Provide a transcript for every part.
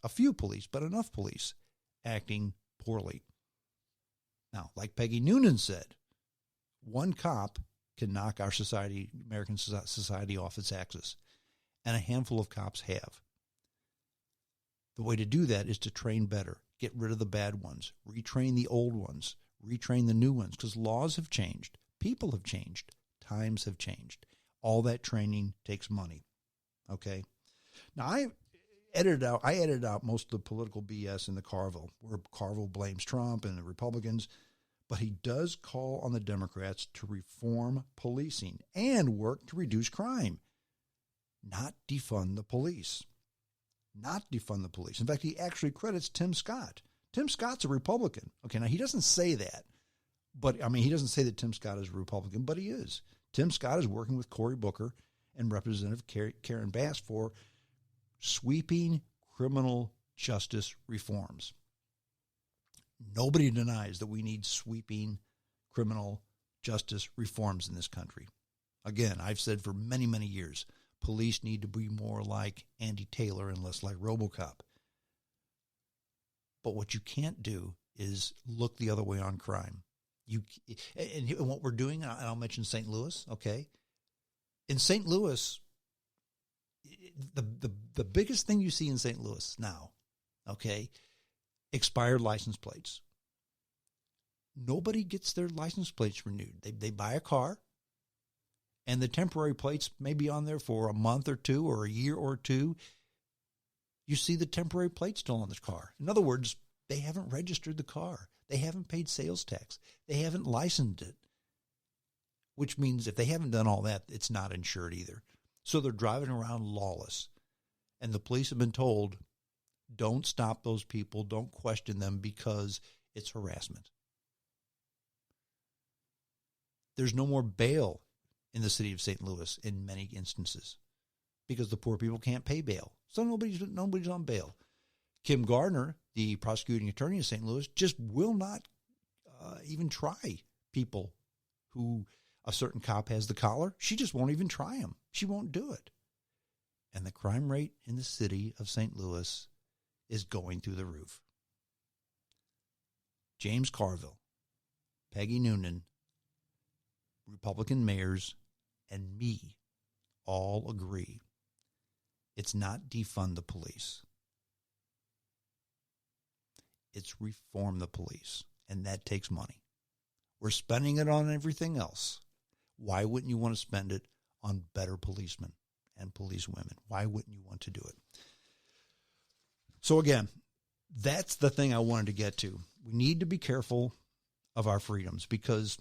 a few police, but enough police acting poorly. Now, like Peggy Noonan said, one cop can knock our society, American society, off its axis, and a handful of cops have. The way to do that is to train better, get rid of the bad ones, retrain the old ones, retrain the new ones, because laws have changed, people have changed, times have changed. All that training takes money. Okay? Now, I edited out most of the political BS in the Carville, where Carville blames Trump and the Republicans, but he does call on the Democrats to reform policing and work to reduce crime, not defund the police. Not defund the police. In fact, he actually credits Tim Scott. Tim Scott's a Republican. Okay, now he doesn't say that, but he doesn't say that Tim Scott is a Republican, but he is. Tim Scott is working with Cory Booker and Representative Karen Bass for sweeping criminal justice reforms. Nobody denies that we need sweeping criminal justice reforms in this country. Again, I've said for many, many years, police need to be more like Andy Taylor and less like RoboCop. But what you can't do is look the other way on crime. And what we're doing, and I'll mention St. Louis, okay? In St. Louis, the biggest thing you see in St. Louis now, okay, expired license plates. Nobody gets their license plates renewed. They buy a car, and the temporary plates may be on there for a month or two or a year or two. You see the temporary plate still on the car. In other words, they haven't registered the car. They haven't paid sales tax. They haven't licensed it, which means if they haven't done all that, it's not insured either. So they're driving around lawless. And the police have been told, don't stop those people, don't question them because it's harassment. There's no more bail in the city of St. Louis in many instances because the poor people can't pay bail. So nobody's on bail. Kim Gardner, the prosecuting attorney of St. Louis, just will not even try people who a certain cop has the collar. She just won't even try them. She won't do it. And the crime rate in the city of St. Louis is going through the roof. James Carville, Peggy Noonan, Republican mayors, and me all agree it's not defund the police. It's reform the police, and that takes money. We're spending it on everything else. Why wouldn't you want to spend it on better policemen and policewomen? Why wouldn't you want to do it? So again, that's the thing I wanted to get to. We need to be careful of our freedoms because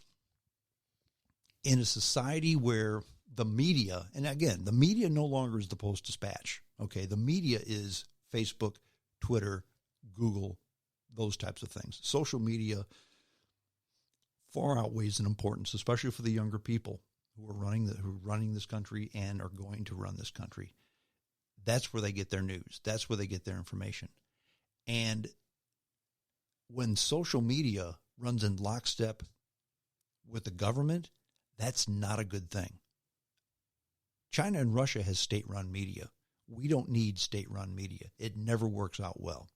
in a society where the media, and again, the media no longer is the Post-Dispatch. Okay, the media is Facebook, Twitter, Google, those types of things. Social media far outweighs in importance, especially for the younger people who are running this country and are going to run this country. That's where they get their news. That's where they get their information. And when social media runs in lockstep with the government, that's not a good thing. China and Russia has state-run media. We don't need state-run media. It never works out well.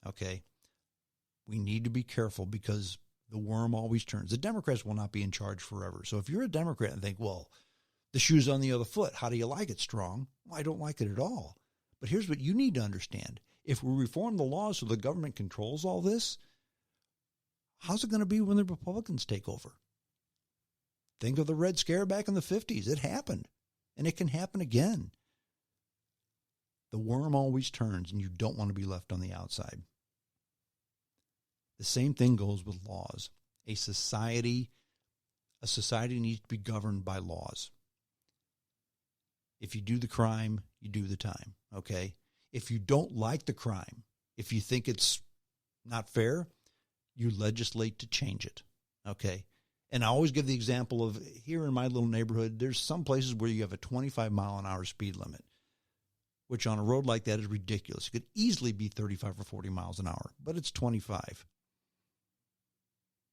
Okay? We need to be careful because the worm always turns. The Democrats will not be in charge forever. So if you're a Democrat and think, well, the shoe's on the other foot, how do you like it, Strong? Well, I don't like it at all. But here's what you need to understand. If we reform the laws so the government controls all this, how's it going to be when the Republicans take over? Think of the Red Scare back in the 50s. It happened, and it can happen again. The worm always turns, and you don't want to be left on the outside. The same thing goes with laws. A society needs to be governed by laws. If you do the crime, you do the time, okay? If you don't like the crime, if you think it's not fair, you legislate to change it, okay? And I always give the example of here in my little neighborhood, there's some places where you have a 25-mile-an-hour speed limit, which on a road like that is ridiculous. It could easily be 35 or 40 miles an hour, but it's 25.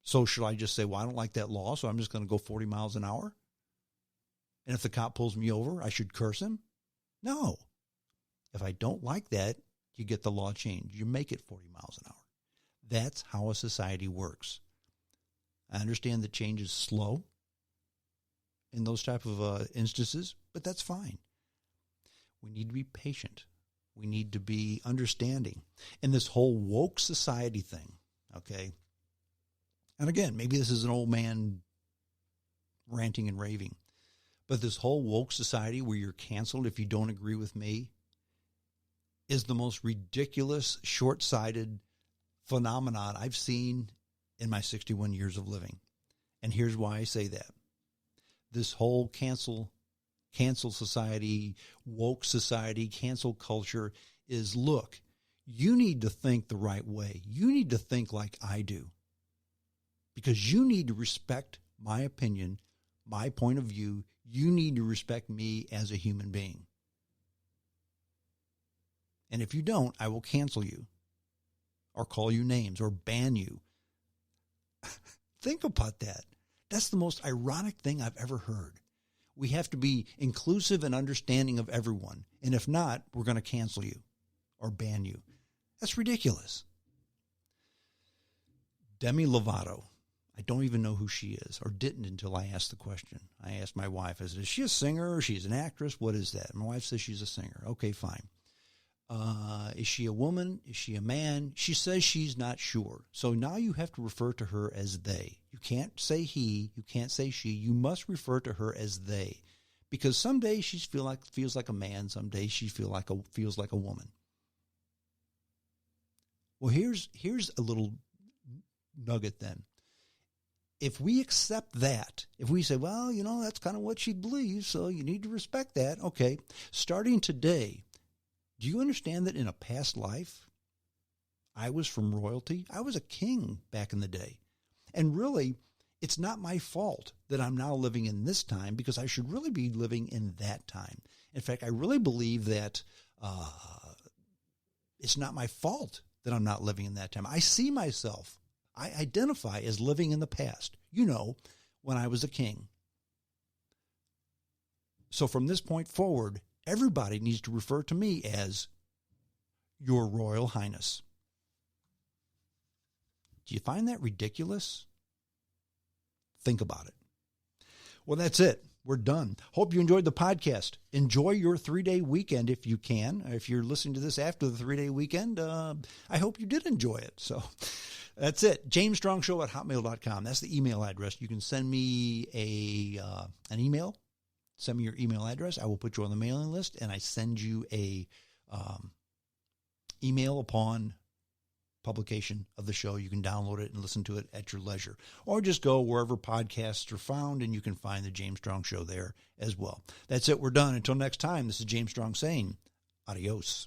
So should I just say, well, I don't like that law, so I'm just going to go 40 miles an hour? And if the cop pulls me over, I should curse him? No. If I don't like that, you get the law changed. You make it 40 miles an hour. That's how a society works. I understand that change is slow in those type of instances, but that's fine. We need to be patient. We need to be understanding. And this whole woke society thing, okay? And again, maybe this is an old man ranting and raving, but this whole woke society where you're canceled if you don't agree with me is the most ridiculous, short-sighted phenomenon I've seen in my 61 years of living. And here's why I say that. This whole cancel society, woke society, cancel culture is, look, you need to think the right way. You need to think like I do. Because you need to respect my opinion, my point of view. You need to respect me as a human being. And if you don't, I will cancel you or call you names or ban you. Think about that. That's the most ironic thing I've ever heard. We have to be inclusive and understanding of everyone. And if not, we're going to cancel you or ban you. That's ridiculous. Demi Lovato. I don't even know who she is, or didn't until I asked the question. I asked my wife, is she a singer or she's an actress? What is that? My wife says she's a singer. Okay, fine. Is she a woman? Is she a man? She says she's not sure. So now you have to refer to her as they. You can't say he. You can't say she. You must refer to her as they. Because some days she feels like a man. Some days she feels like a woman. Well, here's a little nugget then. If we accept that, if we say, well, that's kind of what she believes, so you need to respect that. Okay, starting today, do you understand that in a past life, I was from royalty? I was a king back in the day. And really, it's not my fault that I'm now living in this time, because I should really be living in that time. In fact, I really believe that it's not my fault that I'm not living in that time. I see myself. I identify as living in the past, when I was a king. So from this point forward, everybody needs to refer to me as Your Royal Highness. Do you find that ridiculous? Think about it. Well, that's it. We're done. Hope you enjoyed the podcast. Enjoy your 3-day weekend if you can. If you're listening to this after the 3-day weekend, I hope you did enjoy it. So that's it. JamesStrongShow@hotmail.com. That's the email address. You can send me an email. Send me your email address. I will put you on the mailing list, and I send you a email upon publication of the show. You can download it and listen to it at your leisure. Or just go wherever podcasts are found, and you can find the James Strong Show there as well. That's it. We're done. Until next time, this is James Strong saying adios.